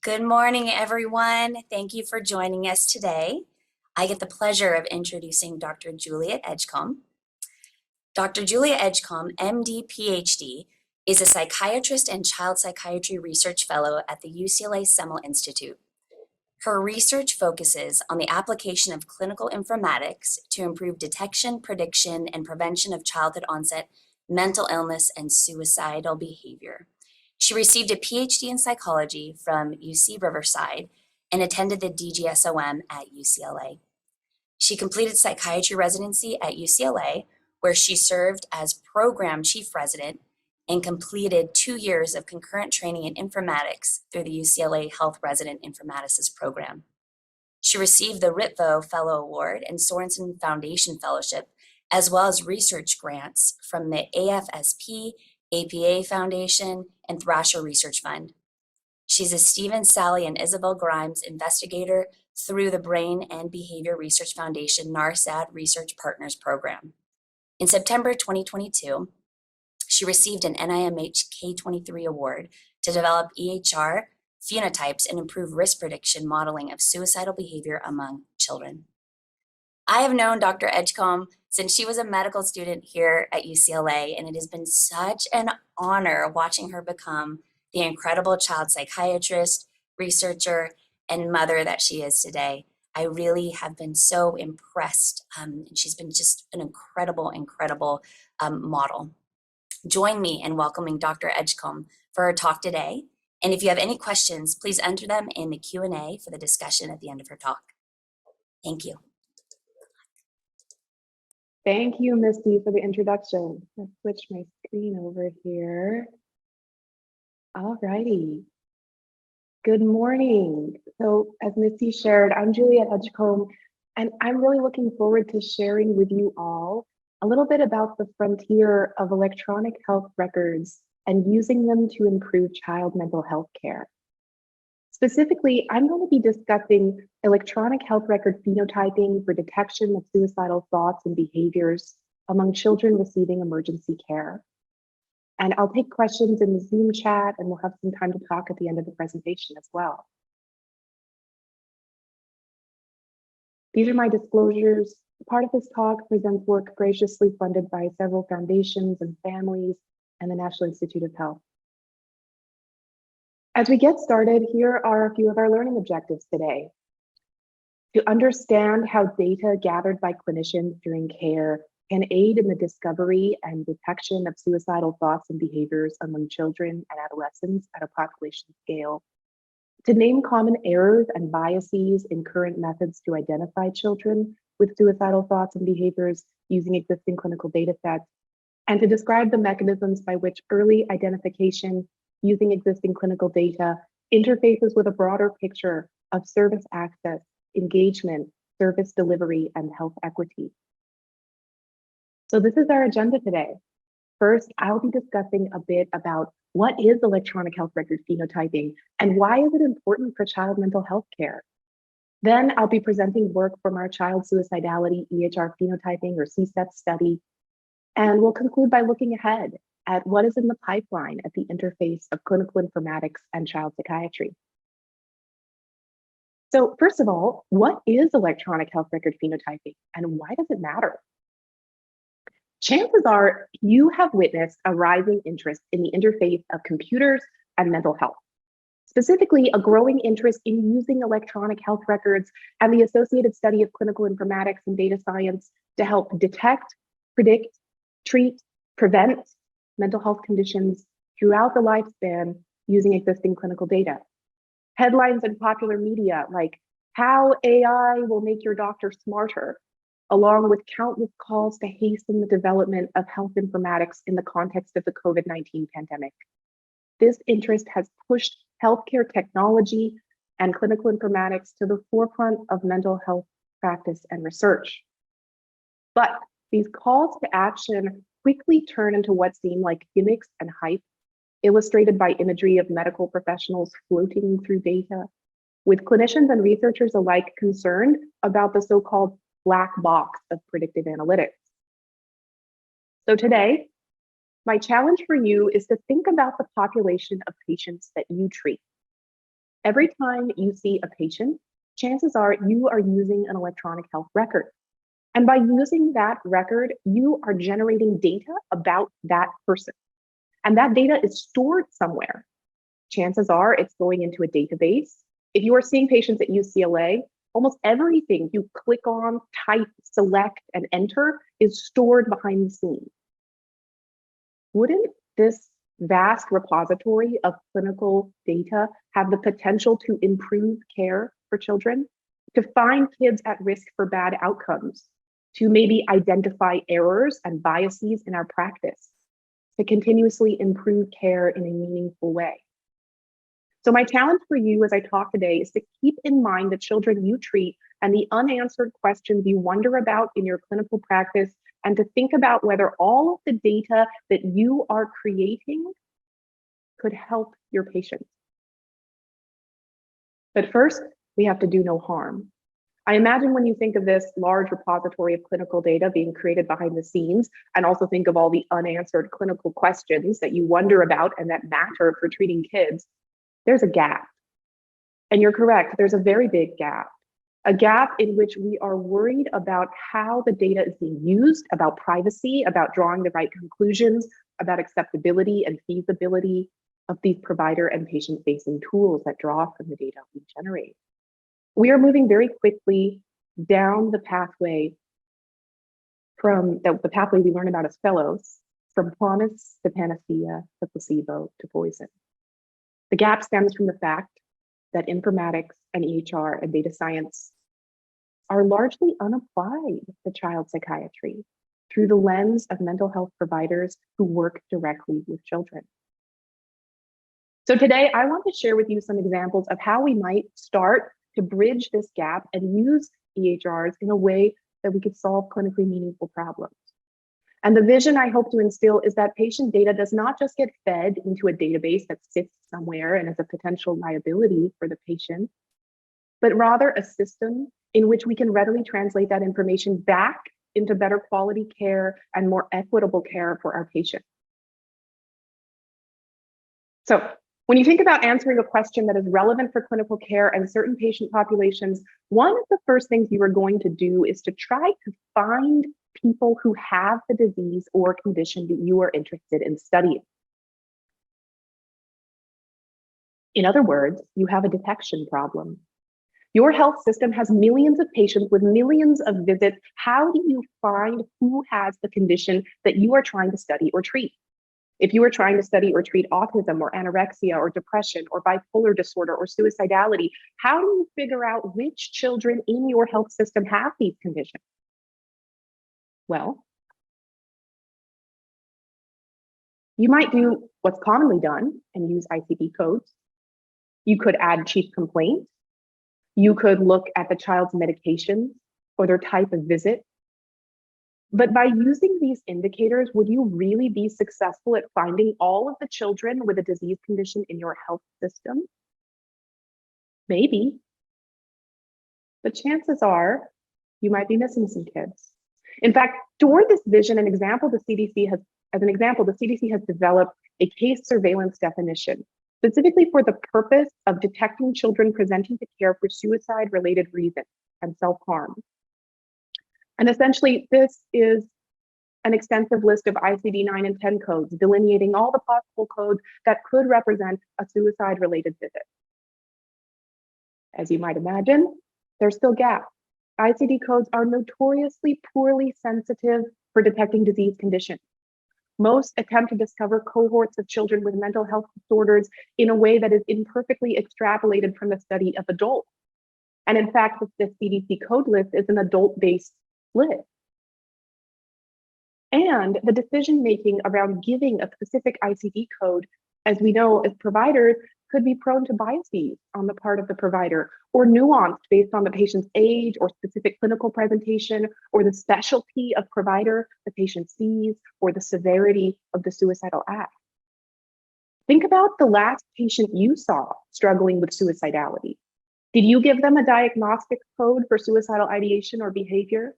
Good morning, everyone. Thank you for joining us today. I get the pleasure of introducing Dr. Juliet Edgcomb. Dr. Juliet Edgcomb, MD, PhD, is a psychiatrist and child psychiatry research fellow at the UCLA Semel Institute. Her research focuses on the application of clinical informatics to improve detection, prediction, and prevention of childhood onset mental illness and suicidal behavior. She received a PhD in psychology from UC Riverside and attended the DGSOM at UCLA. She completed psychiatry residency at UCLA, where she served as program chief resident and completed 2 years of concurrent training in informatics through the UCLA Health Resident Informaticist program. She received the Ritvo Fellow Award and Sorensen Foundation Fellowship, as well as research grants from the AFSP, APA Foundation, and Thrasher Research Fund. She's a Stephen, Sally, and Isabel Grimes investigator through the Brain and Behavior Research Foundation NARSAD Research Partners Program. In September 2022, she received an NIMH K23 award to develop EHR phenotypes and improve risk prediction modeling of suicidal behavior among children. I have known Dr. Edgcomb since she was a medical student here at UCLA, and it has been such an honor watching her become the incredible child psychiatrist, researcher, and mother that she is today. I really have been so impressed, and she's been just an incredible model. Join me in welcoming Dr. Edgcomb for her talk today. And if you have any questions, please enter them in the Q&A for the discussion at the end of her talk. Thank you. Thank you, Misty, for the introduction. Let's switch my screen over here. All righty. Good morning. So as Misty shared, I'm Juliet Edgcomb, and I'm really looking forward to sharing with you all a little bit about the frontier of electronic health records and using them to improve child mental health care. Specifically, I'm going to be discussing electronic health record phenotyping for detection of suicidal thoughts and behaviors among children receiving emergency care. And I'll take questions in the Zoom chat, and we'll have some time to talk at the end of the presentation as well. These are my disclosures. Part of this talk presents work graciously funded by several foundations and families and the National Institute of Health. As we get started, here are a few of our learning objectives today. To understand how data gathered by clinicians during care can aid in the discovery and detection of suicidal thoughts and behaviors among children and adolescents at a population scale. To name common errors and biases in current methods to identify children with suicidal thoughts and behaviors using existing clinical data sets, and to describe the mechanisms by which early identification using existing clinical data interfaces with a broader picture of service access, engagement, service delivery, and health equity. So this is our agenda today. First, I'll be discussing a bit about what is electronic health record phenotyping and why is it important for child mental health care. Then I'll be presenting work from our child suicidality EHR phenotyping or CSEP study. And we'll conclude by looking ahead at what is in the pipeline at the interface of clinical informatics and child psychiatry. So first of all, what is electronic health record phenotyping and why does it matter? Chances are you have witnessed a rising interest in the interface of computers and mental health. Specifically, a growing interest in using electronic health records and the associated study of clinical informatics and data science to help detect, predict, treat, prevent mental health conditions throughout the lifespan using existing clinical data. Headlines in popular media like how AI will make your doctor smarter, along with countless calls to hasten the development of health informatics in the context of the COVID-19 pandemic. This interest has pushed healthcare technology and clinical informatics to the forefront of mental health practice and research. But these calls to action quickly turn into what seem like gimmicks and hype, illustrated by imagery of medical professionals floating through data, with clinicians and researchers alike concerned about the so-called black box of predictive analytics. So today, my challenge for you is to think about the population of patients that you treat Every time you see a patient, chances are you are using an electronic health record. And by using that record, you are generating data about that person. And that data is stored somewhere. Chances are it's going into a database. If you are seeing patients at UCLA, almost everything you click on, type, select, and enter is stored behind the scenes. Wouldn't this vast repository of clinical data have the potential to improve care for children, to find kids at risk for bad outcomes, to maybe identify errors and biases in our practice, to continuously improve care in a meaningful way? So my challenge for you as I talk today is to keep in mind the children you treat and the unanswered questions you wonder about in your clinical practice, and to think about whether all of the data that you are creating could help your patients. But first, we have to do no harm. I imagine when you think of this large repository of clinical data being created behind the scenes, and also think of all the unanswered clinical questions that you wonder about and that matter for treating kids, there's a gap. And you're correct, there's a very big gap. A gap in which we are worried about how the data is being used, about privacy, about drawing the right conclusions, about acceptability and feasibility of these provider and patient-facing tools that draw from the data we generate. We are moving very quickly down the pathway from the pathway we learn about as fellows, from promise to panacea to placebo to poison. The gap stems from the fact that informatics and EHR and data science are largely unapplied to child psychiatry through the lens of mental health providers who work directly with children. So today, I want to share with you some examples of how we might start to bridge this gap and use EHRs in a way that we could solve clinically meaningful problems. And the vision I hope to instill is that patient data does not just get fed into a database that sits somewhere and is a potential liability for the patient, but rather a system in which we can readily translate that information back into better quality care and more equitable care for our patients. So when you think about answering a question that is relevant for clinical care and certain patient populations, one of the first things you are going to do is to try to find people who have the disease or condition that you are interested in studying. In other words, you have a detection problem. Your health system has millions of patients with millions of visits. How do you find who has the condition that you are trying to study or treat? If you are trying to study or treat autism or anorexia or depression or bipolar disorder or suicidality, how do you figure out which children in your health system have these conditions? Well, you might do what's commonly done and use ICD codes. You could add chief complaint. You could look at the child's medications or their type of visit. But by using these indicators, would you really be successful at finding all of the children with a disease condition in your health system? Maybe. But chances are you might be missing some kids. In fact, toward this vision, the CDC has developed a case surveillance definition, specifically for the purpose of detecting children presenting to care for suicide-related reasons and self-harm. And essentially, this is an extensive list of ICD-9 and 10 codes, delineating all the possible codes that could represent a suicide-related visit. As you might imagine, there's still gaps. ICD codes are notoriously poorly sensitive for detecting disease conditions. Most attempt to discover cohorts of children with mental health disorders in a way that is imperfectly extrapolated from the study of adults. And in fact, the CDC code list is an adult-based list. And the decision-making around giving a specific ICD code, as we know as providers, could be prone to biases on the part of the provider, or nuanced based on the patient's age or specific clinical presentation, or the specialty of provider the patient sees, or the severity of the suicidal act. Think about the last patient you saw struggling with suicidality. Did you give them a diagnostic code for suicidal ideation or behavior?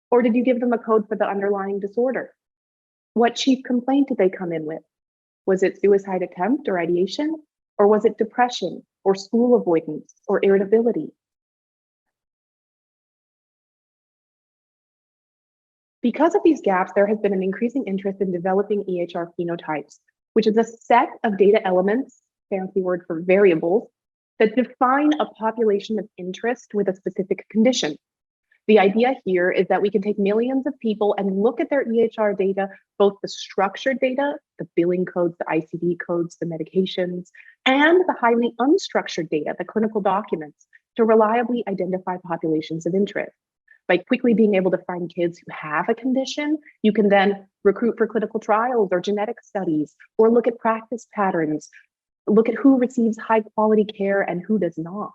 Or did you give them a code for the underlying disorder? What chief complaint did they come in with? Was it suicide attempt or ideation? Or was it depression, or school avoidance, or irritability. Because of these gaps, there has been an increasing interest in developing EHR phenotypes, which is a set of data elements, fancy word for variables, that define a population of interest with a specific condition. The idea here is that we can take millions of people and look at their EHR data, both the structured data, the billing codes, the ICD codes, the medications, and the highly unstructured data, the clinical documents, to reliably identify populations of interest. By quickly being able to find kids who have a condition, you can then recruit for clinical trials or genetic studies, or look at practice patterns, look at who receives high quality care and who does not,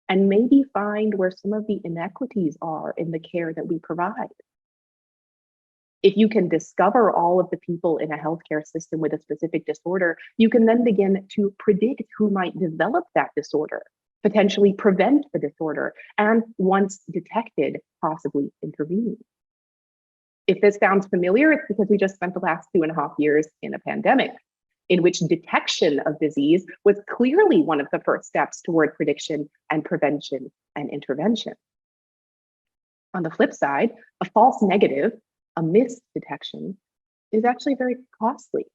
and maybe find where some of the inequities are in the care that we provide. If you can discover all of the people in a healthcare system with a specific disorder, you can then begin to predict who might develop that disorder, potentially prevent the disorder, and once detected, possibly intervene. If this sounds familiar, it's because we just spent the last 2.5 years in a pandemic, in which detection of disease was clearly one of the first steps toward prediction and prevention and intervention. On the flip side, a false negative, a missed detection, is actually very costly.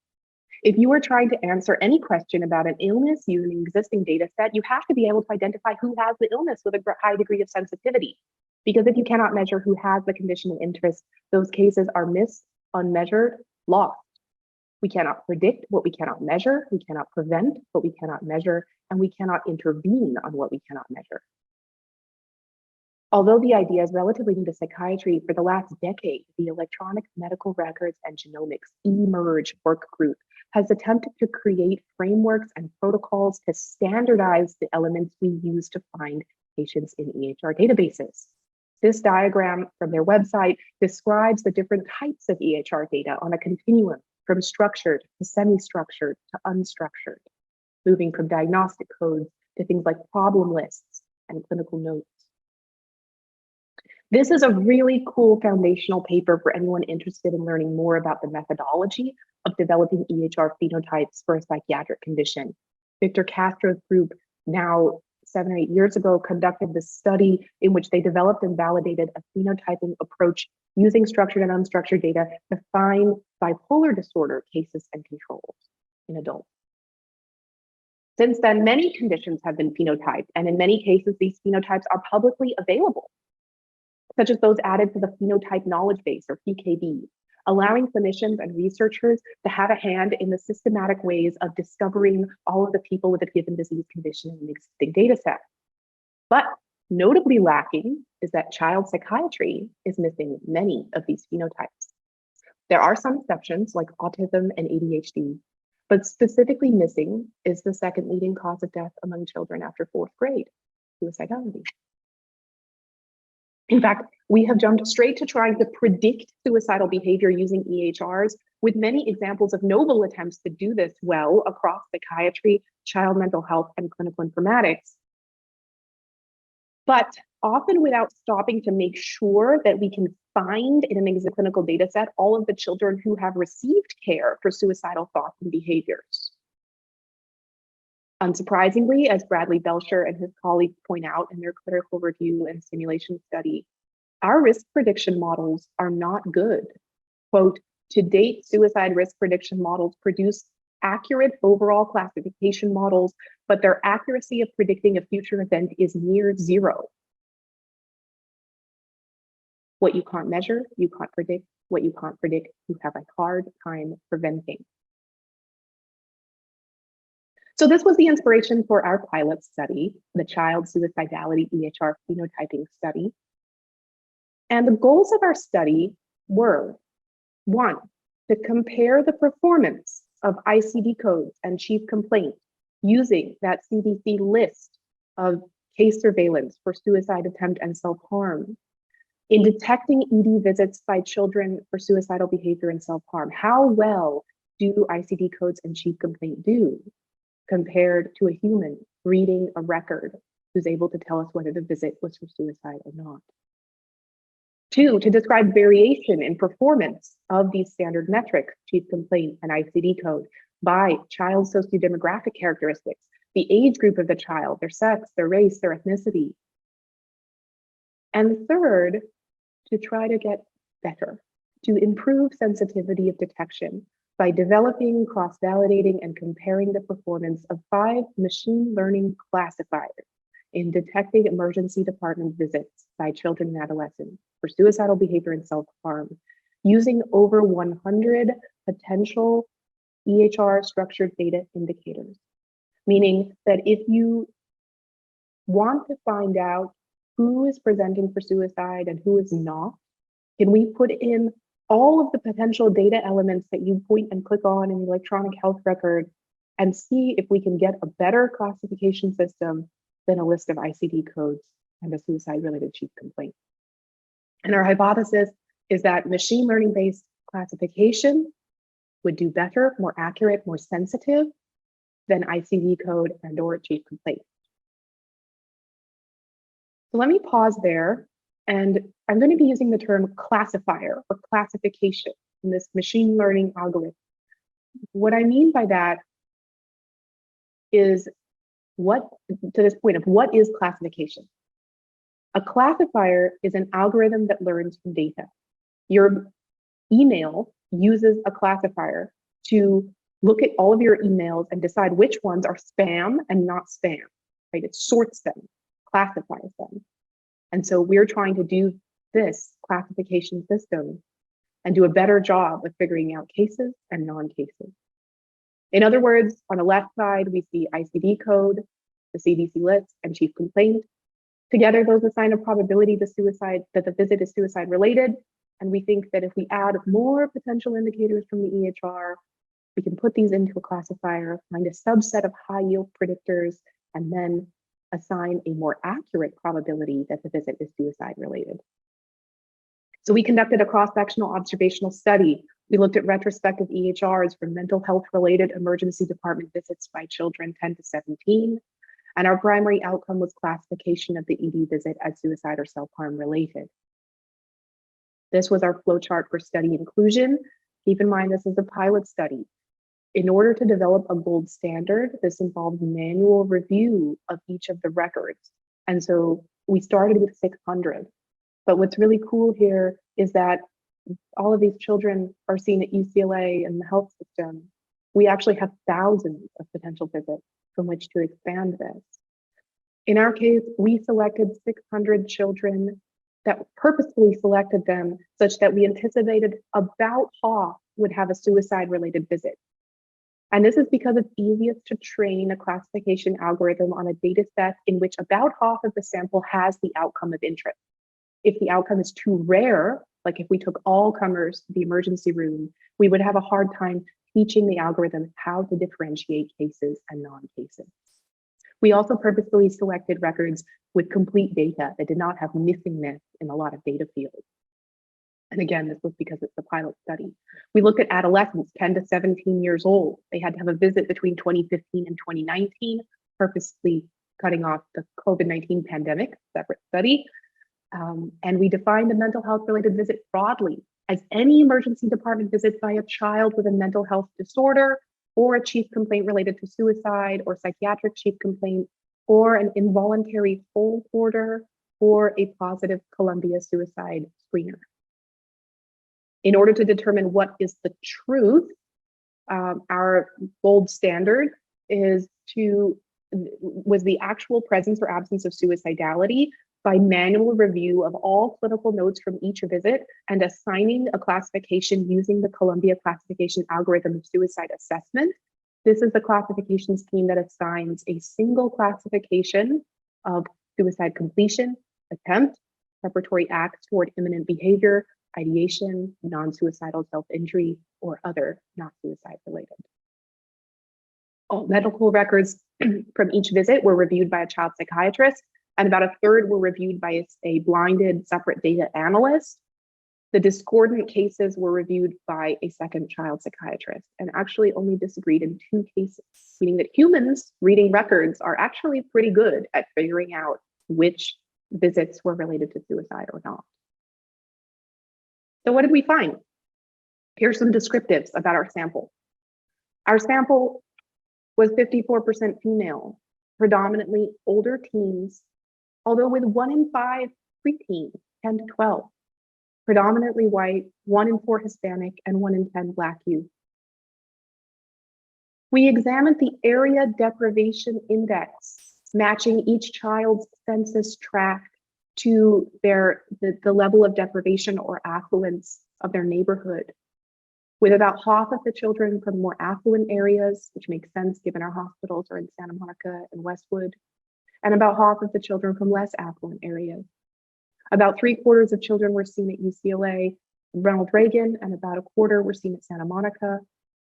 If you are trying to answer any question about an illness using an existing data set, you have to be able to identify who has the illness with a high degree of sensitivity. Because if you cannot measure who has the condition of interest, those cases are missed, unmeasured, lost. We cannot predict what we cannot measure, we cannot prevent what we cannot measure, and we cannot intervene on what we cannot measure. Although the idea is relatively new to psychiatry, for the last decade, the Electronic Medical Records and Genomics eMERGE work group has attempted to create frameworks and protocols to standardize the elements we use to find patients in EHR databases. This diagram from their website describes the different types of EHR data on a continuum from structured to semi-structured to unstructured, moving from diagnostic codes to things like problem lists and clinical notes. This is a really cool foundational paper for anyone interested in learning more about the methodology of developing EHR phenotypes for a psychiatric condition. Victor Castro's group, now 7 or 8 years ago, conducted this study in which they developed and validated a phenotyping approach using structured and unstructured data to find bipolar disorder cases and controls in adults. Since then, many conditions have been phenotyped, and in many cases, these phenotypes are publicly available, such as those added to the Phenotype Knowledge Base, or PKB, allowing clinicians and researchers to have a hand in the systematic ways of discovering all of the people with a given disease condition in an existing data set. But notably lacking is that child psychiatry is missing many of these phenotypes. There are some exceptions like autism and ADHD, but specifically missing is the second leading cause of death among children after 4th grade, suicidality. In fact, we have jumped straight to trying to predict suicidal behavior using EHRs, with many examples of noble attempts to do this well across psychiatry, child mental health, and clinical informatics. But often without stopping to make sure that we can find in an existing clinical data set all of the children who have received care for suicidal thoughts and behaviors. Unsurprisingly, as Bradley Belcher and his colleagues point out in their critical review and simulation study, our risk prediction models are not good. Quote, to date, suicide risk prediction models produce accurate overall classification models, but their accuracy of predicting a future event is near zero. What you can't measure, you can't predict. What you can't predict, you have a hard time preventing. So this was the inspiration for our pilot study, the Child Suicidality EHR Phenotyping Study. And the goals of our study were, 1, to compare the performance of ICD codes and chief complaint using that CDC list of case surveillance for suicide attempt and self-harm. In detecting ED visits by children for suicidal behavior and self-harm, how well do ICD codes and chief complaint do compared to a human reading a record who's able to tell us whether the visit was for suicide or not? 2, to describe variation in performance of these standard metrics, chief complaint and ICD code, by child sociodemographic characteristics, the age group of the child, their sex, their race, their ethnicity. And third, to try to get better, to improve sensitivity of detection by developing, cross-validating, and comparing the performance of 5 machine learning classifiers in detecting emergency department visits by children and adolescents for suicidal behavior and self-harm, using over 100 potential EHR structured data indicators. Meaning that if you want to find out who is presenting for suicide and who is not, can we put in all of the potential data elements that you point and click on in the electronic health record and see if we can get a better classification system than a list of ICD codes and a suicide-related chief complaint. And our hypothesis is that machine learning-based classification would do better, more accurate, more sensitive than ICD code and or chief complaint. So let me pause there, and I'm going to be using the term classifier or classification in this machine learning algorithm. What I mean by that is to this point of what is classification? A classifier is an algorithm that learns from data. Your email uses a classifier to look at all of your emails and decide which ones are spam and not spam, right? It sorts them, classifies them. And so we're trying to do this classification system and do a better job of figuring out cases and non-cases. In other words, on the left side, we see ICD code, the CDC list, and chief complaint. Together, those assign a probability that the visit is suicide related. And we think that if we add more potential indicators from the EHR, we can put these into a classifier, find a subset of high yield predictors, and then assign a more accurate probability that the visit is suicide related. So we conducted a cross-sectional observational study. We looked at retrospective EHRs for mental health related emergency department visits by children 10 to 17. And our primary outcome was classification of the ED visit as suicide or self-harm related. This was our flowchart for study inclusion. Keep in mind, this is a pilot study. In order to develop a gold standard, this involved manual review of each of the records. And so we started with 600. But what's really cool here is that all of these children are seen at UCLA and the health system. We actually have thousands of potential visits from which to expand this. In our case, we selected 600 children that purposefully selected them such that we anticipated about half would have a suicide-related visit. And this is because it's easiest to train a classification algorithm on a data set in which about half of the sample has the outcome of interest. If the outcome is too rare, like if we took all comers to the emergency room, we would have a hard time teaching the algorithm how to differentiate cases and non-cases. We also purposefully selected records with complete data that did not have missingness in a lot of data fields. And again, this was because it's a pilot study. We looked at adolescents 10 to 17 years old. They had to have a visit between 2015 and 2019, purposely cutting off the COVID-19 pandemic, separate study. And we defined a mental health related visit broadly as any emergency department visit by a child with a mental health disorder or a chief complaint related to suicide or psychiatric chief complaint or an involuntary hold order or a positive Columbia suicide screener. In order to determine what is the truth, our gold standard was the actual presence or absence of suicidality by manual review of all clinical notes from each visit and assigning a classification using the Columbia classification algorithm of suicide assessment. This is the classification scheme that assigns a single classification of suicide completion, attempt, preparatory acts toward imminent behavior, ideation, non-suicidal self-injury, or other not suicide related. All medical records from each visit were reviewed by a child psychiatrist, and about a third were reviewed by a blinded separate data analyst. The discordant cases were reviewed by a second child psychiatrist and actually only disagreed in 2 cases, meaning that humans reading records are actually pretty good at figuring out which visits were related to suicide or not. So what did we find? Here's some descriptives about our sample. Our sample was 54% female, predominantly older teens, although with 1 in 5 preteens, 10 to 12, predominantly white, 1 in 4 Hispanic, and 1 in 10 Black youth. We examined the area deprivation index, matching each child's census tract to the level of deprivation or affluence of their neighborhood, with about half of the children from more affluent areas, which makes sense given our hospitals are in Santa Monica and Westwood, and about half of the children from less affluent areas. About 3/4 of children were seen at UCLA, Ronald Reagan, and about 1/4 were seen at Santa Monica.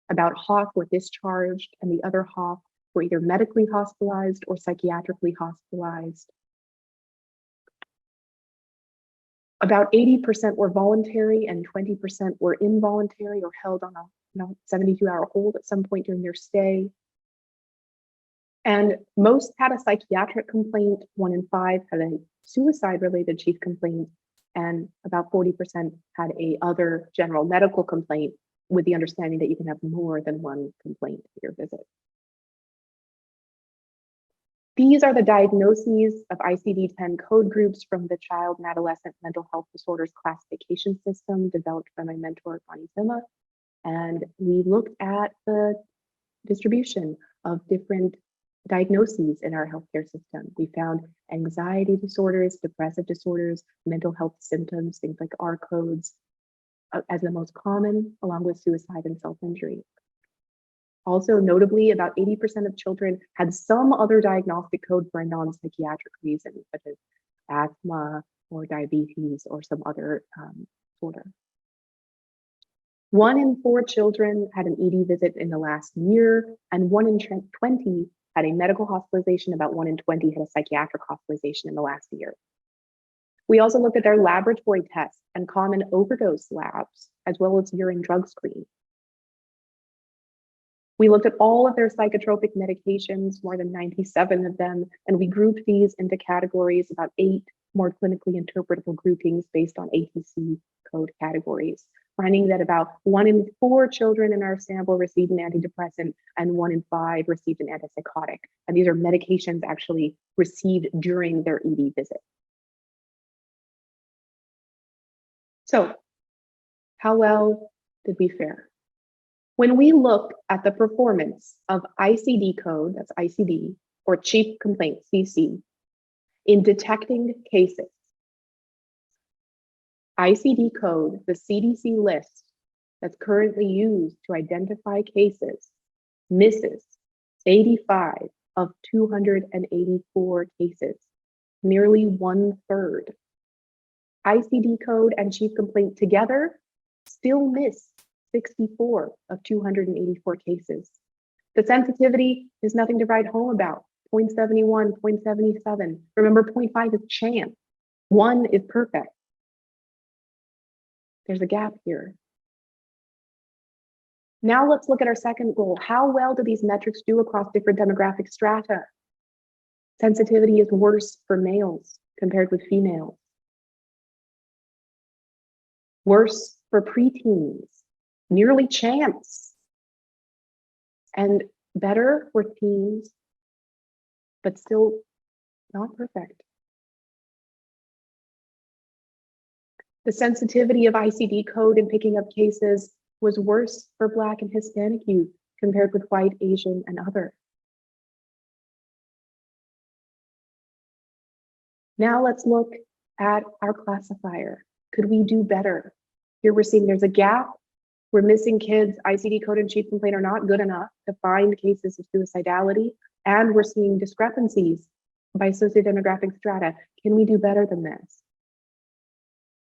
About half were discharged, and the other half were either medically hospitalized or psychiatrically hospitalized. About 80% were voluntary and 20% were involuntary or held on a 72-hour hold at some point during their stay. And most had a psychiatric complaint, 1 in 5 had a suicide-related chief complaint, and about 40% had a other general medical complaint, with the understanding that you can have more than one complaint at your visit. These are the diagnoses of ICD-10 code groups from the Child and Adolescent Mental Health Disorders Classification System developed by my mentor, Bonnie Zima. And we looked at the distribution of different diagnoses in our healthcare system. We found anxiety disorders, depressive disorders, mental health symptoms, things like R codes, as the most common, along with suicide and self-injury. Also, notably, about 80% of children had some other diagnostic code for a non-psychiatric reason, such as asthma or diabetes or some other disorder. 1 in 4 children had an ED visit in the last year, and 1 in 20 had a medical hospitalization. About 1 in 20 had a psychiatric hospitalization in the last year. We also looked at their laboratory tests and common overdose labs, as well as urine drug screen. We looked at all of their psychotropic medications, more than 97 of them, and we grouped these into categories, about 8 more clinically interpretable groupings based on ATC code categories, finding that about 1 in 4 children in our sample received an antidepressant and 1 in 5 received an antipsychotic. And these are medications actually received during their ED visit. So, how well did we fare? When we look at the performance of ICD code, that's ICD, or chief complaint, CC, in detecting cases, ICD code, the CDC list that's currently used to identify cases, misses 85 of 284 cases, nearly 1/3. ICD code and chief complaint together still miss 64 of 284 cases. The sensitivity is nothing to write home about, 0.71, 0.77. Remember, 0.5 is chance, 1 is perfect. There's a gap here. Now let's look at our second goal. How well do these metrics do across different demographic strata? Sensitivity is worse for males compared with females. Worse for preteens, nearly chance. And better for teens, but still not perfect. The sensitivity of ICD code in picking up cases was worse for Black and Hispanic youth compared with white, Asian, and other. Now let's look at our classifier. Could we do better? Here we're seeing there's a gap. We're missing kids. ICD code and chief complaint are not good enough to find cases of suicidality. And we're seeing discrepancies by sociodemographic strata. Can we do better than this?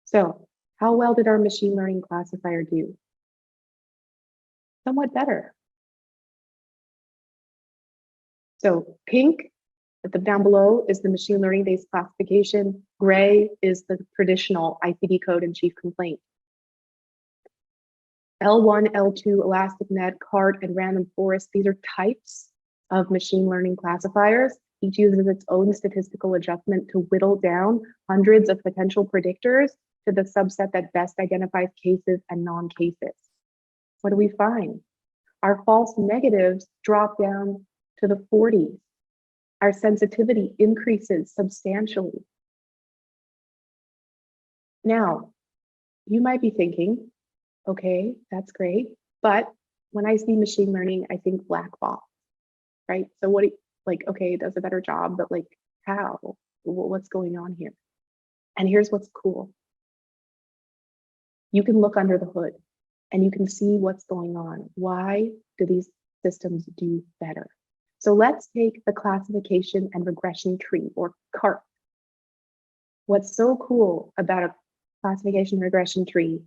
So how well did our machine learning classifier do? Somewhat better. So pink down below is the machine learning based classification. Gray is the traditional ICD code and chief complaint. L1, L2, ElasticNet, CART, and Random Forest, these are types of machine learning classifiers. Each uses its own statistical adjustment to whittle down hundreds of potential predictors to the subset that best identifies cases and non-cases. What do we find? Our false negatives drop down to the 40s. Our sensitivity increases substantially. Now, you might be thinking, okay, that's great, but when I see machine learning, I think black box, right? So what, okay, it does a better job, but like how? What's going on here? And here's what's cool. You can look under the hood and you can see what's going on. Why do these systems do better? So let's take the classification and regression tree, or CART. What's so cool about a classification regression tree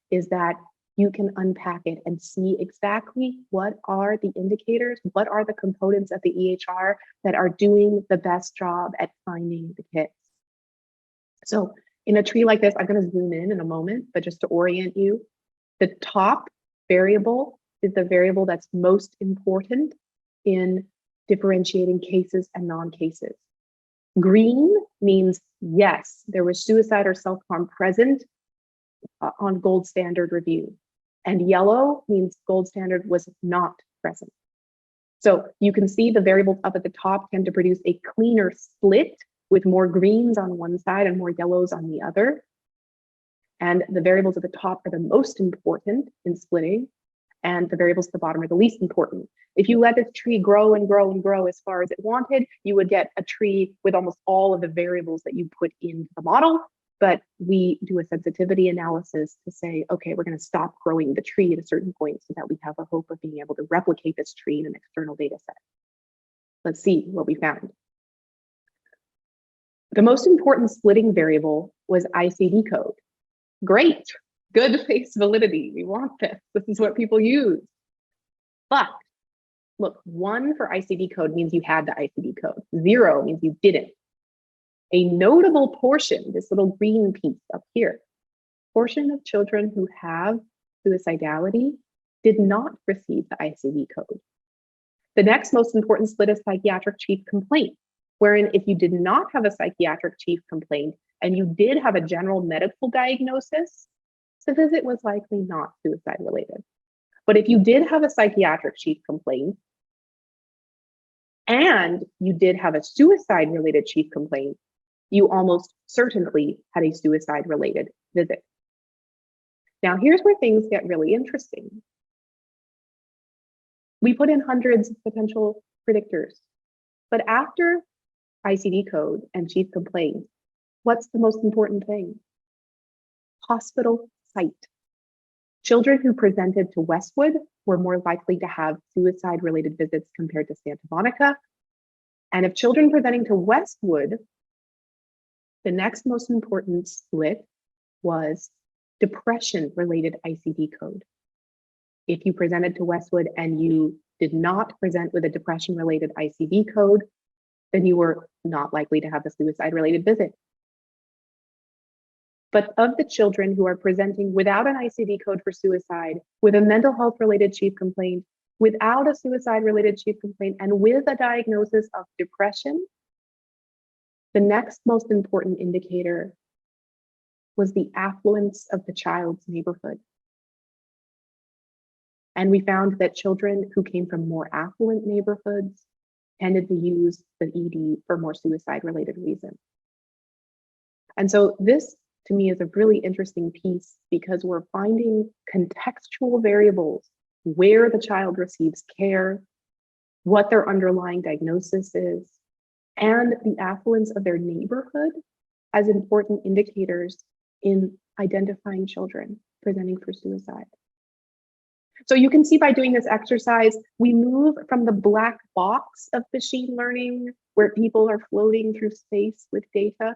is that you can unpack it and see exactly what are the indicators, what are the components of the EHR that are doing the best job at finding the kids. So in a tree like this, I'm going to zoom in a moment, but just to orient you, the top variable is the variable that's most important in differentiating cases and non-cases. Green means yes, there was suicide or self-harm present on gold standard review. And yellow means gold standard was not present. So you can see the variables up at the top tend to produce a cleaner split with more greens on one side and more yellows on the other. And the variables at the top are the most important in splitting, and the variables at the bottom are the least important. If you let this tree grow and grow and grow as far as it wanted, you would get a tree with almost all of the variables that you put into the model. But we do a sensitivity analysis to say, okay, we're going to stop growing the tree at a certain point so that we have a hope of being able to replicate this tree in an external data set. Let's see what we found. The most important splitting variable was ICD code. Great, good face validity. We want this. This is what people use. But look, 1 for ICD code means you had the ICD code. 0 means you didn't. A notable portion, this little green piece up here, portion of children who have suicidality did not receive the ICD code. The next most important split is psychiatric chief complaint, wherein if you did not have a psychiatric chief complaint and you did have a general medical diagnosis, the visit was likely not suicide related. But if you did have a psychiatric chief complaint and you did have a suicide related chief complaint, you almost certainly had a suicide related visit. Now, here's where things get really interesting. We put in hundreds of potential predictors, but after ICD code and chief complaint, what's the most important thing? Hospital site. Children who presented to Westwood were more likely to have suicide-related visits compared to Santa Monica. And if children presenting to Westwood, the next most important split was depression-related ICD code. If you presented to Westwood and you did not present with a depression-related ICD code, then you were not likely to have a suicide-related visit. But of the children who are presenting without an ICD code for suicide, with a mental health-related chief complaint, without a suicide-related chief complaint, and with a diagnosis of depression, the next most important indicator was the affluence of the child's neighborhood. And we found that children who came from more affluent neighborhoods tended to use the ED for more suicide-related reasons. And so this, to me, is a really interesting piece because we're finding contextual variables where the child receives care, what their underlying diagnosis is, and the affluence of their neighborhood as important indicators in identifying children presenting for suicide. So you can see by doing this exercise, we move from the black box of machine learning, where people are floating through space with data,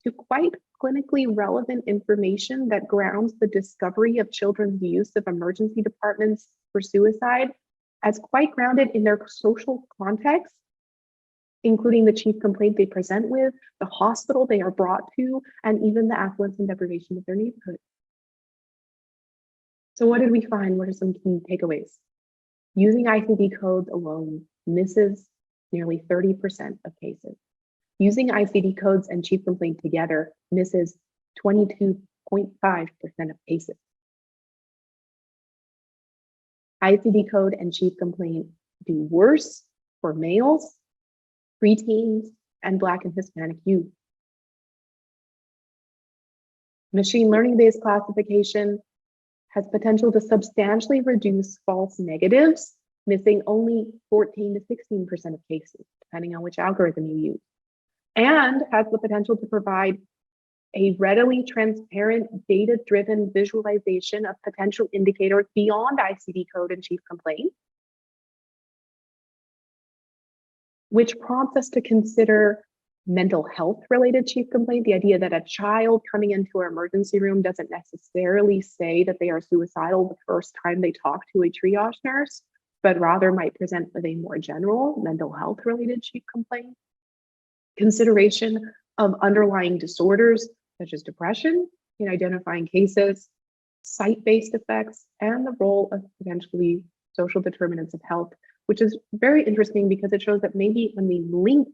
to quite clinically relevant information that grounds the discovery of children's use of emergency departments for suicide as quite grounded in their social context, including the chief complaint they present with, the hospital they are brought to, and even the affluence and deprivation of their neighborhood. So what did we find? What are some key takeaways? Using ICD codes alone misses nearly 30% of cases. Using ICD codes and chief complaint together misses 22.5% of cases. ICD code and chief complaint do worse for males preteens, and Black and Hispanic youth. Machine learning-based classification has potential to substantially reduce false negatives, missing only 14 to 16% of cases, depending on which algorithm you use, and has the potential to provide a readily transparent, data-driven visualization of potential indicators beyond ICD code and chief complaint, which prompts us to consider mental health related chief complaint, the idea that a child coming into our emergency room doesn't necessarily say that they are suicidal the first time they talk to a triage nurse, but rather might present with a more general mental health related chief complaint. Consideration of underlying disorders such as depression in identifying cases, site-based effects, and the role of potentially social determinants of health, which is very interesting because it shows that maybe when we link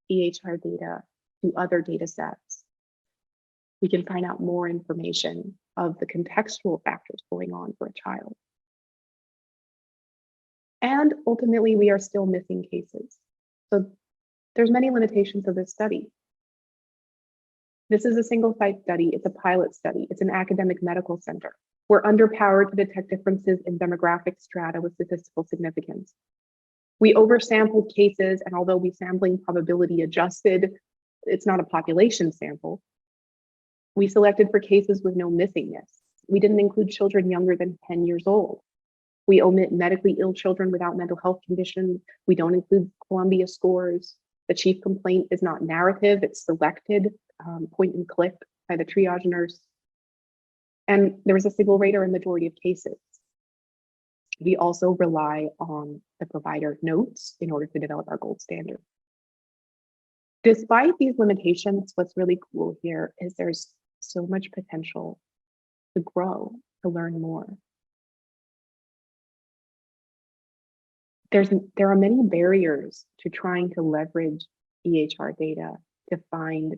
EHR data to other data sets, we can find out more information of the contextual factors going on for a child. And ultimately, we are still missing cases. So there's many limitations of this study. This is a single site study. It's a pilot study. It's an academic medical center. We're underpowered to detect differences in demographic strata with statistical significance. We oversampled cases, and although we sampling probability adjusted, it's not a population sample. We selected for cases with no missingness. We didn't include children younger than 10 years old. We omit medically ill children without mental health conditions. We don't include Columbia scores. The chief complaint is not narrative, it's selected, point and click by the triage nurse. And there was a single rater in majority of cases. We also rely on the provider notes in order to develop our gold standard. Despite these limitations, what's really cool here is there's so much potential to grow, to learn more. There are many barriers to trying to leverage EHR data to find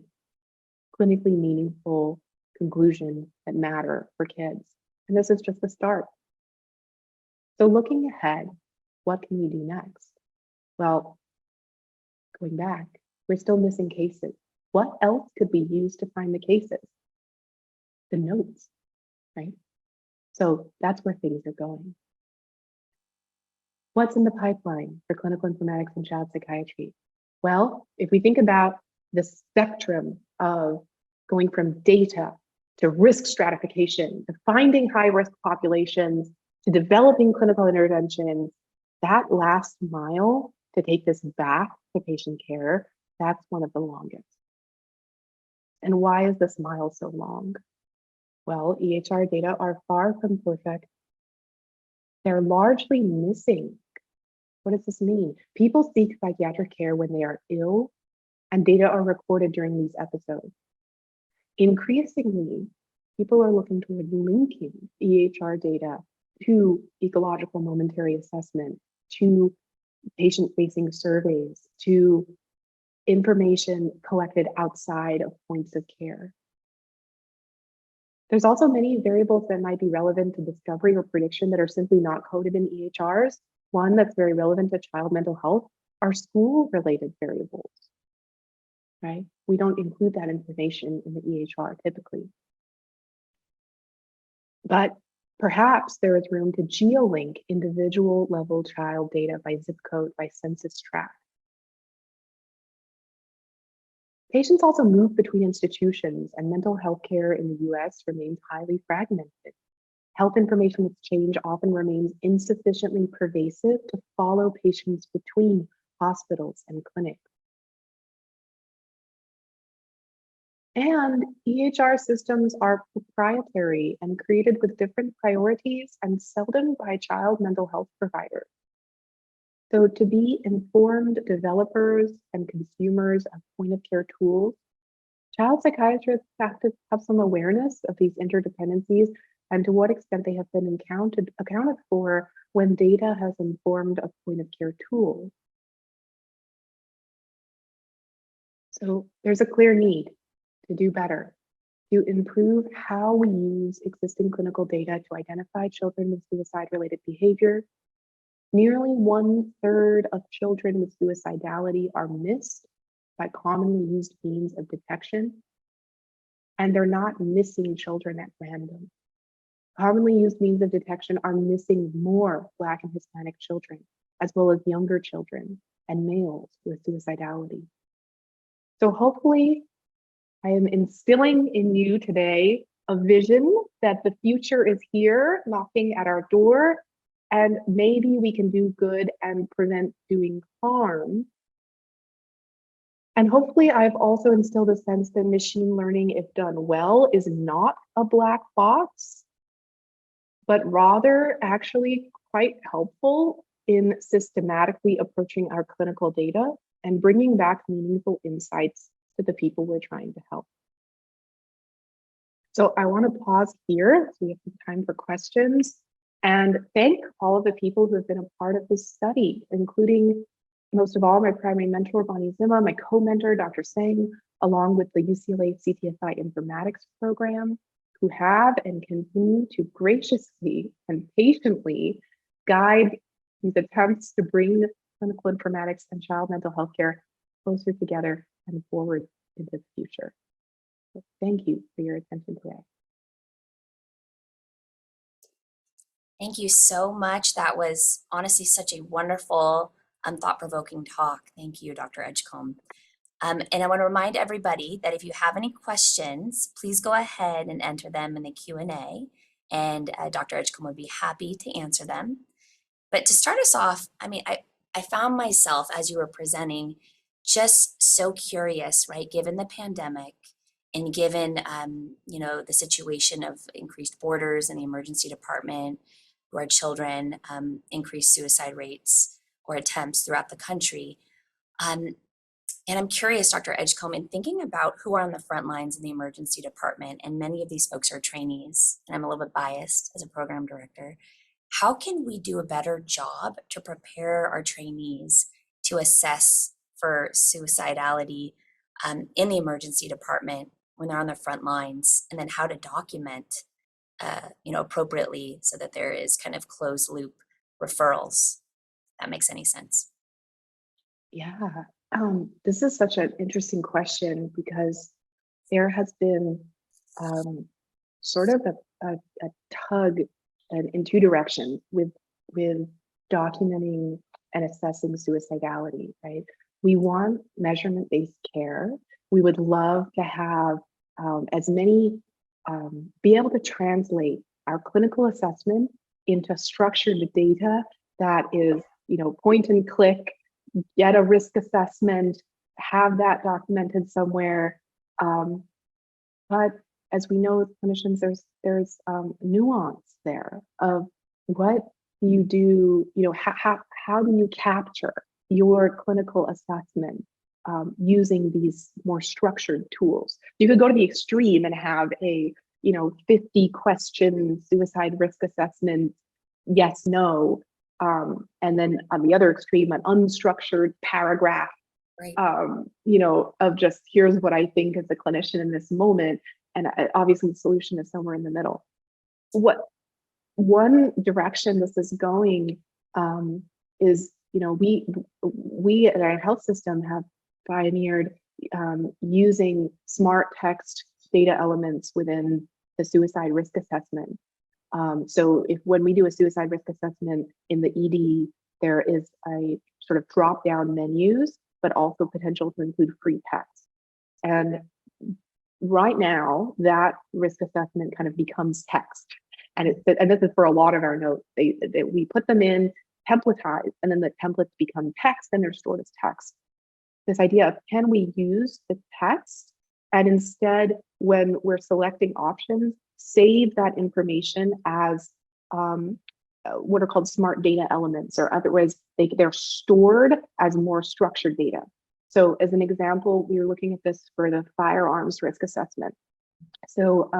clinically meaningful conclusions that matter for kids. And this is just the start. So looking ahead, what can we do next? Well, going back, we're still missing cases. What else could we use to find the cases? The notes, right? So that's where things are going. What's in the pipeline for clinical informatics and child psychiatry? Well, if we think about the spectrum of going from data to risk stratification, to finding high-risk populations, to developing clinical interventions, that last mile to take this back to patient care, that's one of the longest. And why is this mile so long? Well, EHR data are far from perfect. They're largely missing. What does this mean? People seek psychiatric care when they are ill, and data are recorded during these episodes. Increasingly, people are looking toward linking EHR data to ecological momentary assessment, to patient-facing surveys, to information collected outside of points of care. There's also many variables that might be relevant to discovery or prediction that are simply not coded in EHRs. One that's very relevant to child mental health are school-related variables, right? We don't include that information in the EHR typically. But perhaps there is room to geolink individual level child data by zip code, by census tract. Patients also move between institutions, and mental health care in the US remains highly fragmented. Health information exchange often remains insufficiently pervasive to follow patients between hospitals and clinics. And EHR systems are proprietary and created with different priorities and seldom by child mental health providers. So to be informed developers and consumers of point of care tools, child psychiatrists have to have some awareness of these interdependencies and to what extent they have been accounted for when data has informed a point of care tool. So there's a clear need to do better, to improve how we use existing clinical data to identify children with suicide-related behavior. Nearly 1/3 of children with suicidality are missed by commonly used means of detection, and they're not missing children at random. Commonly used means of detection are missing more Black and Hispanic children, as well as younger children and males with suicidality. So hopefully I am instilling in you today a vision that the future is here knocking at our door, and maybe we can do good and prevent doing harm. And hopefully I've also instilled a sense that machine learning, if done well, is not a black box, but rather actually quite helpful in systematically approaching our clinical data and bringing back meaningful insights to the people we're trying to help. So I want to pause here so we have some time for questions and thank all of the people who have been a part of this study, including most of all my primary mentor, Bonnie Zima, my co-mentor, Dr. Singh, along with the UCLA CTSI Informatics program, who have and continue to graciously and patiently guide these attempts to bring clinical informatics and child mental health care closer together and forward into the future. So thank you for your attention today. Thank you so much. That was honestly such a wonderful, thought-provoking talk. Thank you, Dr. Edgcomb. And I want to remind everybody that if you have any questions, please go ahead and enter them in the Q&A, and Dr. Edgcomb would be happy to answer them. But to start us off, I found myself, as you were presenting, just so curious, right? Given the pandemic and given, the situation of increased borders in the emergency department, where children, increased suicide rates or attempts throughout the country. And I'm curious, Dr. Edgcomb, in thinking about who are on the front lines in the emergency department, and many of these folks are trainees, and I'm a little bit biased as a program director, how can we do a better job to prepare our trainees to assess for suicidality in the emergency department when they're on the front lines, and then how to document appropriately so that there is kind of closed loop referrals, if that makes any sense? Yeah, this is such an interesting question because there has been sort of a tug in two directions with documenting and assessing suicidality, right? We want measurement-based care. We would love to have as many, be able to translate our clinical assessment into structured data that is, point and click, get a risk assessment, have that documented somewhere. But as we know as clinicians, there's nuance there of what you do, how do you capture your clinical assessment using these more structured tools. You could go to the extreme and have a 50 question suicide risk assessment, yes, no, and then on the other extreme, an unstructured paragraph, Right. Of just here's what I think as a clinician in this moment, and obviously the solution is somewhere in the middle. What one direction this is going is, we at our health system have pioneered using smart text data elements within the suicide risk assessment. So when we do a suicide risk assessment in the ED, there is a sort of drop down menus, but also potential to include free text. And right now, that risk assessment kind of becomes text. And this is for a lot of our notes. We put them in, templatize, and then the templates become text and they're stored as text. This idea of, can we use the text and instead, when we're selecting options, save that information as what are called smart data elements, or otherwise they're stored as more structured data. So as an example, we were looking at this for the firearms risk assessment. So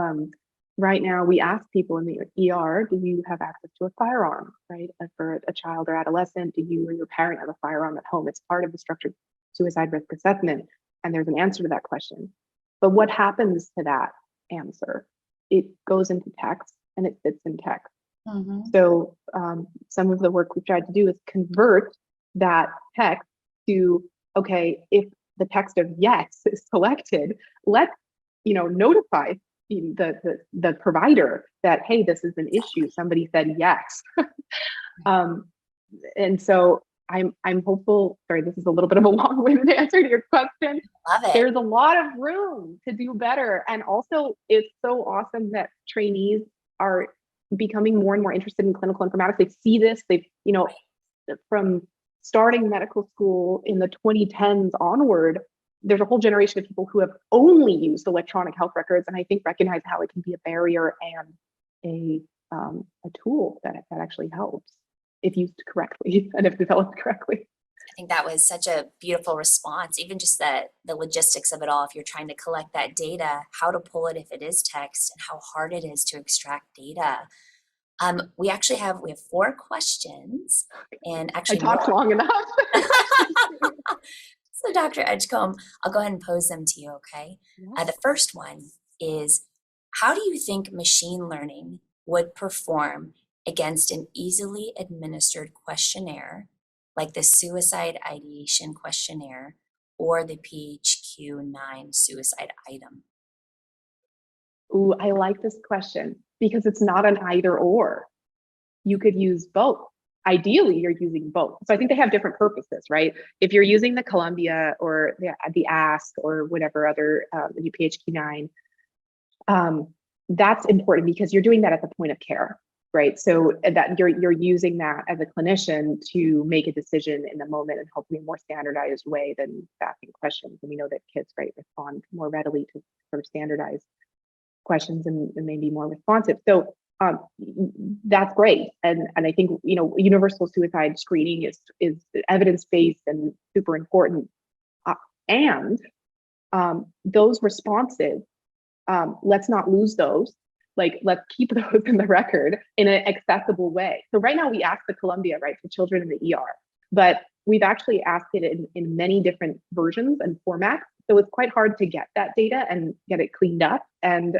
right now we ask people in the ER, do you have access to a firearm, right? For a child or adolescent, do you or your parent have a firearm at home? It's part of the structured suicide risk assessment. And there's an answer to that question. But what happens to that answer? It goes into text and it sits in text. Mm-hmm. So some of the work we've tried to do is convert that text to, okay, if the text of yes is selected, let's, notify the provider that, hey, this is an issue. Somebody said yes. And so I'm hopeful. Sorry, this is a little bit of a long-winded answer to your question. Love it. There's a lot of room to do better. And also it's so awesome that trainees are becoming more and more interested in clinical informatics. They see this, from starting medical school in the 2010s onward, there's a whole generation of people who have only used electronic health records, and I think recognize how it can be a barrier and a tool that actually helps if used correctly and if developed correctly. I think that was such a beautiful response, even just the logistics of it all. If you're trying to collect that data, how to pull it if it is text, and how hard it is to extract data. We have 4 questions, and actually I talked long enough. So Dr. Edgcomb, I'll go ahead and pose them to you, okay? Yeah. The first one is, how do you think machine learning would perform against an easily administered questionnaire like the suicide ideation questionnaire or the PHQ-9 suicide item? Ooh, I like this question because it's not an either or. You could use both. Ideally, you're using both. So I think they have different purposes, right? If you're using the Columbia or the Ask or whatever other the PHQ-9, that's important because you're doing that at the point of care, right? So that you're using that as a clinician to make a decision in the moment and hopefully a more standardized way than asking questions. And we know that kids, right, respond more readily to sort of standardized questions and maybe more responsive. So that's great. And I think, universal suicide screening is evidence-based and super important. And those responses, let's not lose those. Like, let's keep those in the record in an accessible way. So right now we ask the Columbia, right, for children in the ER, but we've actually asked it in many different versions and formats. So it's quite hard to get that data and get it cleaned up and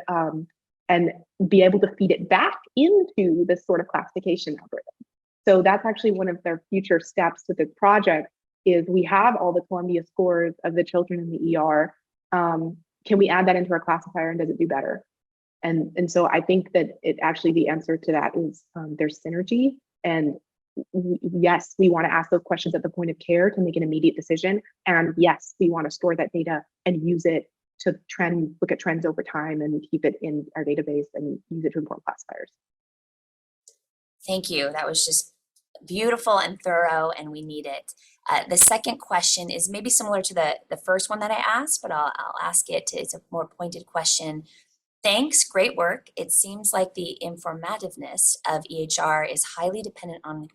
be able to feed it back into this sort of classification algorithm. So that's actually one of their future steps with this project is we have all the Columbia scores of the children in the ER. Can we add that into our classifier and does it do better? And so I think that the answer to that is there's synergy. And yes, we want to ask those questions at the point of care to make an immediate decision. And yes, we want to store that data and use it to look at trends over time and keep it in our database and use it to inform classifiers. Thank you. That was just beautiful and thorough, and we need it. The second question is maybe similar to the first one that I asked, but I'll ask it. It's a more pointed question. Thanks, great work. It seems like the informativeness of EHR is highly dependent on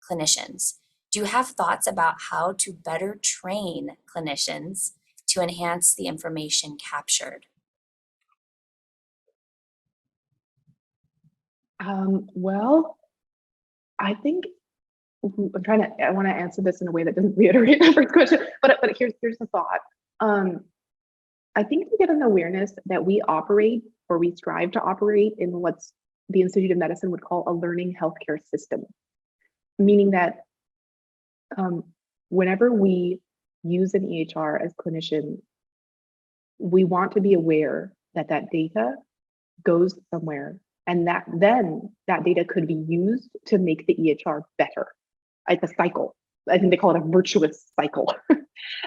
clinicians. Do you have thoughts about how to better train clinicians to enhance the information captured? Well, I think I want to answer this in a way that doesn't reiterate the first question, but here's the thought. I think to get an awareness that we strive to operate in what's the Institute of Medicine would call a learning healthcare system, meaning that whenever we use an EHR as clinicians, we want to be aware that data goes somewhere and that then that data could be used to make the EHR better. It's a cycle. I think they call it a virtuous cycle.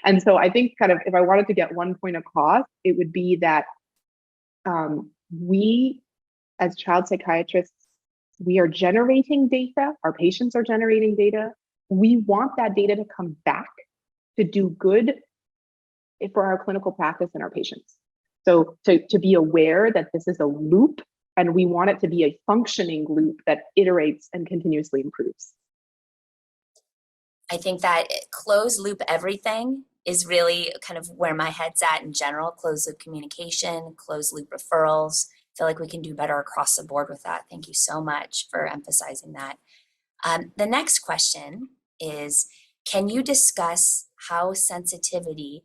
And so I think kind of if I wanted to get one point across, it would be that we as child psychiatrists, we are generating data, our patients are generating data. We want that data to come back to do good for our clinical practice and our patients. So to be aware that this is a loop and we want it to be a functioning loop that iterates and continuously improves. I think that closed loop everything is really kind of where my head's at in general. Closed loop communication, closed loop referrals. I feel like we can do better across the board with that. Thank you so much for emphasizing that. The next question is, can you discuss how sensitivity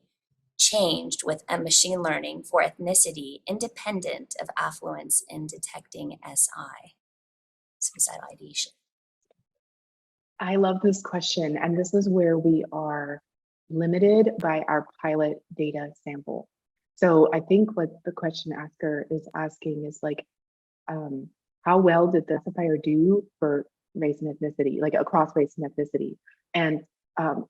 changed with machine learning for ethnicity independent of affluence in detecting SI, suicidal ideation? I love this question. And this is where we are limited by our pilot data sample. So I think what the question asker is asking is like, how well did the classifier do for race and ethnicity, like across race and ethnicity? And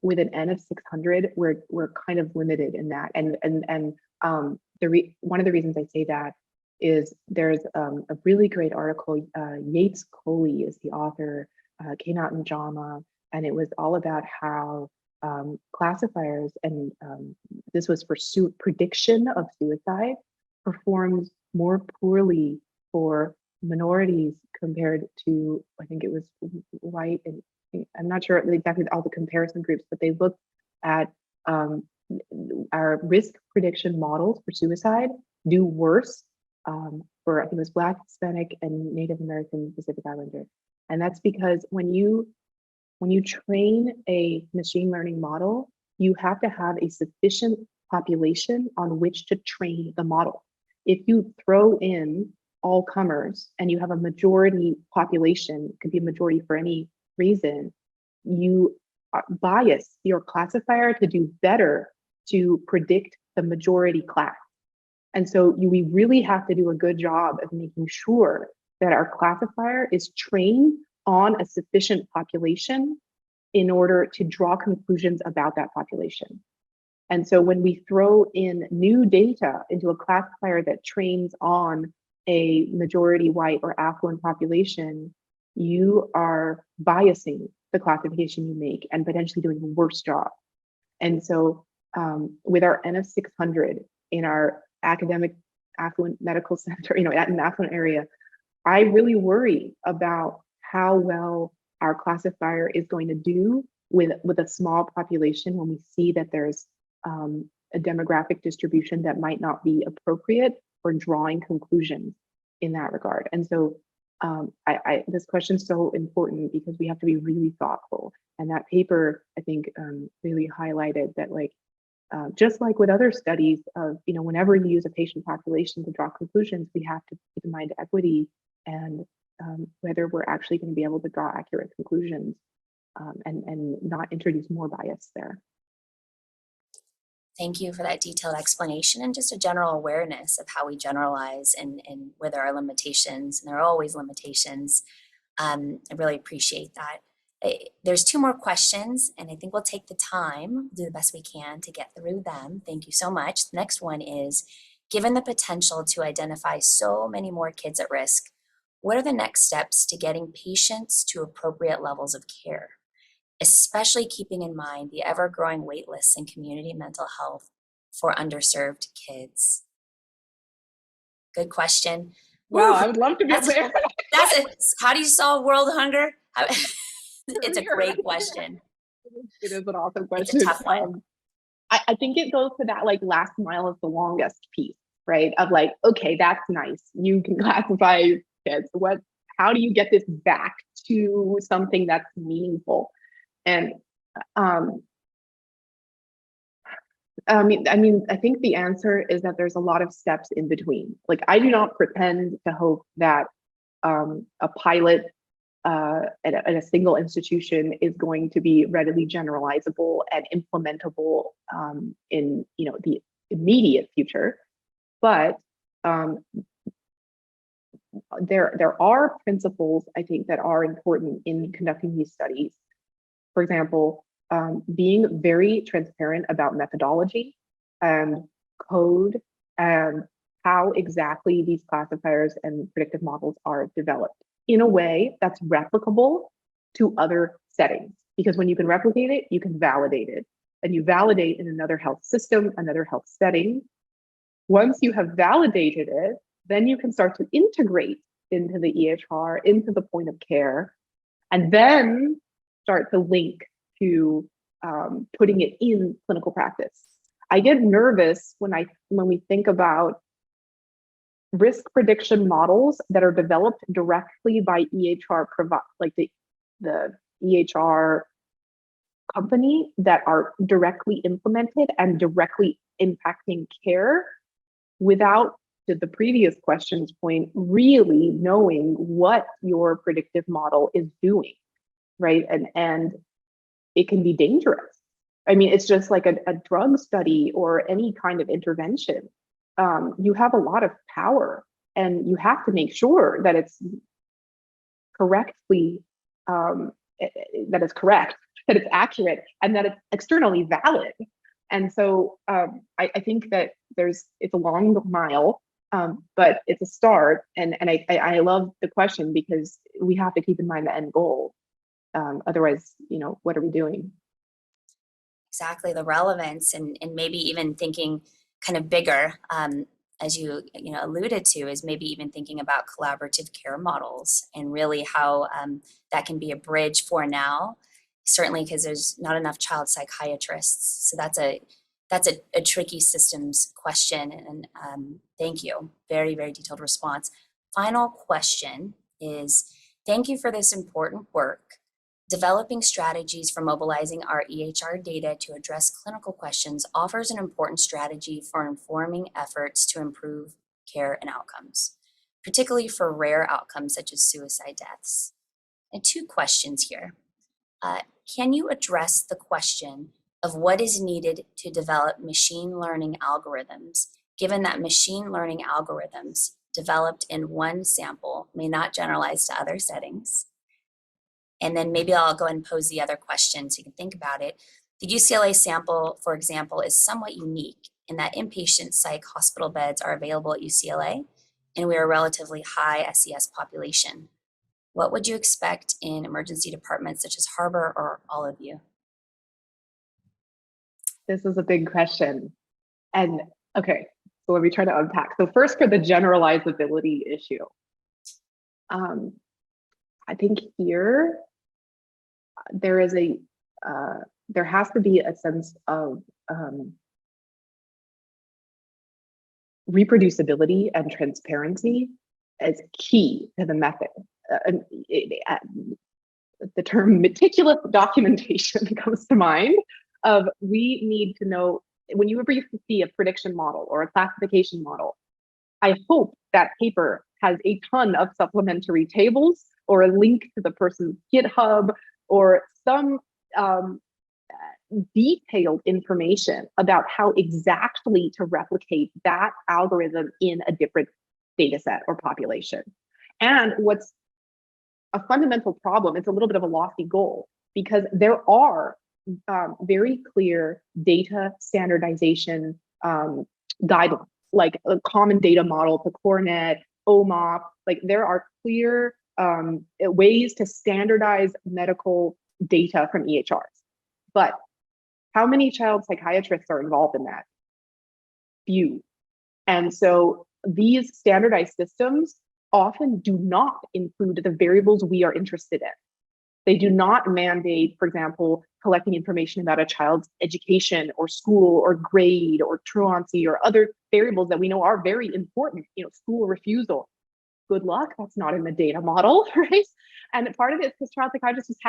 with an N of 600, we're kind of limited in that. And one of the reasons I say that is there's a really great article. Yates Coley is the author, came out in JAMA, and it was all about how classifiers, and this was for prediction of suicide, performs more poorly for minorities compared to, I think it was white, and I'm not sure exactly all the comparison groups, but they looked at our risk prediction models for suicide do worse for, I think it was Black, Hispanic, and Native American Pacific Islander. And that's because when you train a machine learning model, you have to have a sufficient population on which to train the model. If you throw in all comers and you have a majority population, it could be a majority for any reason, you bias your classifier to do better to predict the majority class. And so we really have to do a good job of making sure that our classifier is trained on a sufficient population in order to draw conclusions about that population. And so when we throw in new data into a classifier that trains on a majority white or affluent population, you are biasing the classification you make and potentially doing a worse job. And so with our N of 600 in our academic affluent medical center, in an affluent area, I really worry about how well our classifier is going to do with a small population when we see that there's a demographic distribution that might not be appropriate for drawing conclusions in that regard. And so this question is so important because we have to be really thoughtful. And that paper, I think, really highlighted that, like, just like with other studies of, whenever you use a patient population to draw conclusions, we have to keep in mind equity and whether we're actually going to be able to draw accurate conclusions and not introduce more bias there. Thank you for that detailed explanation and just a general awareness of how we generalize and where there are limitations, and there are always limitations. I really appreciate that. There's two more questions, and I think we'll take the time, do the best we can to get through them. Thank you so much. The next one is, given the potential to identify so many more kids at risk, what are the next steps to getting patients to appropriate levels of care, especially keeping in mind the ever-growing wait lists in community mental health for underserved kids? Good question. Wow, Woo, I would love to get there. How do you solve world hunger? It's a great question. It is an awesome question. It's a tough one. I think it goes to that, like, last mile is the longest piece, right? Of like, okay, that's nice. You can classify kids. How do you get this back to something that's meaningful? And I think the answer is that there's a lot of steps in between. Like, I do not pretend to hope that a pilot at a single institution is going to be readily generalizable and implementable in the immediate future. But there are principles, I think, that are important in conducting these studies. For example, being very transparent about methodology and code and how exactly these classifiers and predictive models are developed in a way that's replicable to other settings. Because when you can replicate it, you can validate it. And you validate in another health system, another health setting. Once you have validated it, then you can start to integrate into the EHR, into the point of care, and then start to link to putting it in clinical practice. I get nervous when we think about risk prediction models that are developed directly by EHR like the EHR company that are directly implemented and directly impacting care without, to the previous question's point, really knowing what your predictive model is doing, right? And it can be dangerous I mean, it's just like a drug study or any kind of intervention. You have a lot of power, and you have to make sure that it's correctly, that it's correct, that it's accurate, and that it's externally valid. And so I think that it's a long mile, but it's a start. And I love the question, because we have to keep in mind the end goal. Otherwise, what are we doing? Exactly, the relevance, and maybe even thinking kind of bigger, as you alluded to, is maybe even thinking about collaborative care models, and really how that can be a bridge for now, certainly because there's not enough child psychiatrists. So that's a tricky systems question, and thank you. Very, very detailed response. Final question is, thank you for this important work. Developing strategies for mobilizing our EHR data to address clinical questions offers an important strategy for informing efforts to improve care and outcomes, particularly for rare outcomes such as suicide deaths. And 2 questions here. Can you address the question of what is needed to develop machine learning algorithms, given that machine learning algorithms developed in one sample may not generalize to other settings? And then maybe I'll go ahead and pose the other question so you can think about it. The UCLA sample, for example, is somewhat unique in that inpatient psych hospital beds are available at UCLA, and we are a relatively high SES population. What would you expect in emergency departments such as Harbor or all of you? This is a big question. And okay, so let me try to unpack. So first, for the generalizability issue, I think here there has to be a sense of reproducibility and transparency as key to the method. The term meticulous documentation comes to mind. We need to know, when you ever see a prediction model or a classification model, I hope that paper has a ton of supplementary tables or a link to the person's GitHub or some detailed information about how exactly to replicate that algorithm in a different data set or population. And what's a fundamental problem, it's a little bit of a lofty goal, because there are very clear data standardization guidelines, like a common data model, PCORNet, OMOP, like there are clear ways to standardize medical data from EHRs. But how many child psychiatrists are involved in that? Few. And so these standardized systems often do not include the variables we are interested in. They do not mandate, for example, collecting information about a child's education or school or grade or truancy or other variables that we know are very important, school refusal. Good luck, that's not in the data model, right? And part of it is because child psychiatrists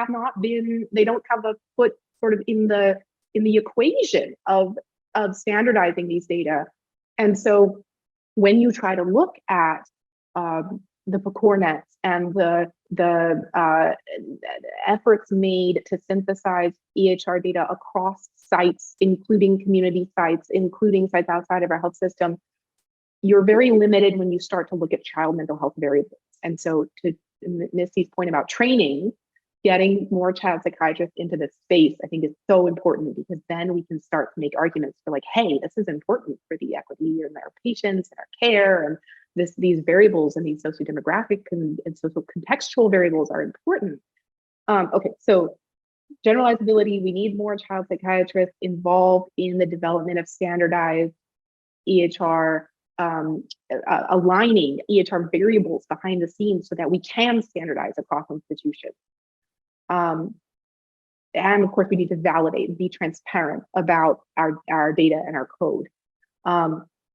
they don't have a foot sort of in the equation of standardizing these data. And so when you try to look at the PCORNets and the efforts made to synthesize EHR data across sites, including community sites, including sites outside of our health system, you're very limited when you start to look at child mental health variables. And so to Misty's point about training, getting more child psychiatrists into this space, I think is so important, because then we can start to make arguments for like, hey, this is important for the equity in our patients and our care, and these variables and these sociodemographic and social contextual variables are important. Okay, so generalizability, we need more child psychiatrists involved in the development of standardized EHR, aligning EHR variables behind the scenes so that we can standardize across institutions. And of course, we need to validate and be transparent about our data and our code.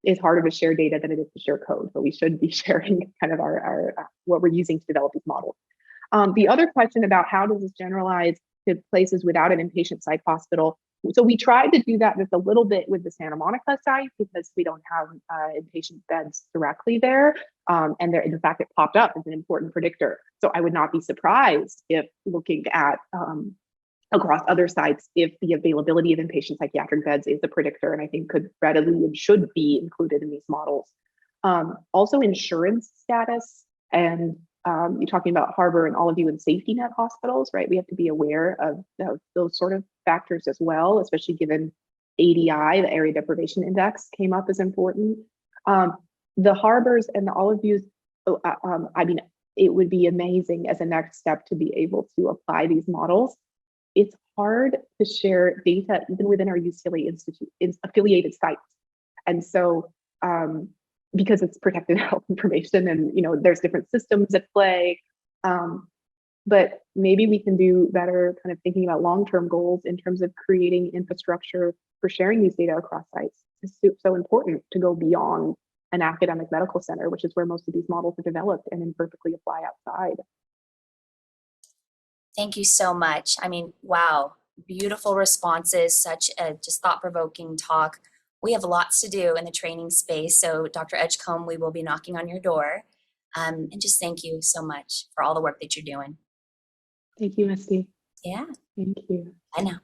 It's harder to share data than it is to share code, but we should be sharing kind of our what we're using to develop these models. The other question about how does this generalize to places without an inpatient psych hospital? So we tried to do that just a little bit with the Santa Monica site, because we don't have inpatient beds directly there. And there, in fact, it popped up as an important predictor. So I would not be surprised if looking at across other sites if the availability of inpatient psychiatric beds is a predictor, and I think could readily and should be included in these models. Also insurance status, and you're talking about Harbor and all of you in safety net hospitals, right? We have to be aware of those sort of factors as well, especially given ADI, the area deprivation index, came up as important. The Harbors and the all of yous, I mean, it would be amazing as a next step to be able to apply these models. It's hard to share data even within our UCLA Institute affiliated sites. And so, because it's protected health information and, you know, there's different systems at play, but maybe we can do better kind of thinking about long-term goals in terms of creating infrastructure for sharing these data across sites. It's so important to go beyond an academic medical center, which is where most of these models are developed, and then perfectly apply outside. Thank you so much. I mean, wow, beautiful responses, such a just thought-provoking talk. We have lots to do in the training space. So Dr. Edgcomb, we will be knocking on your door. And just thank you so much for all the work that you're doing. Thank you, Misty. Yeah. Thank you. Bye now.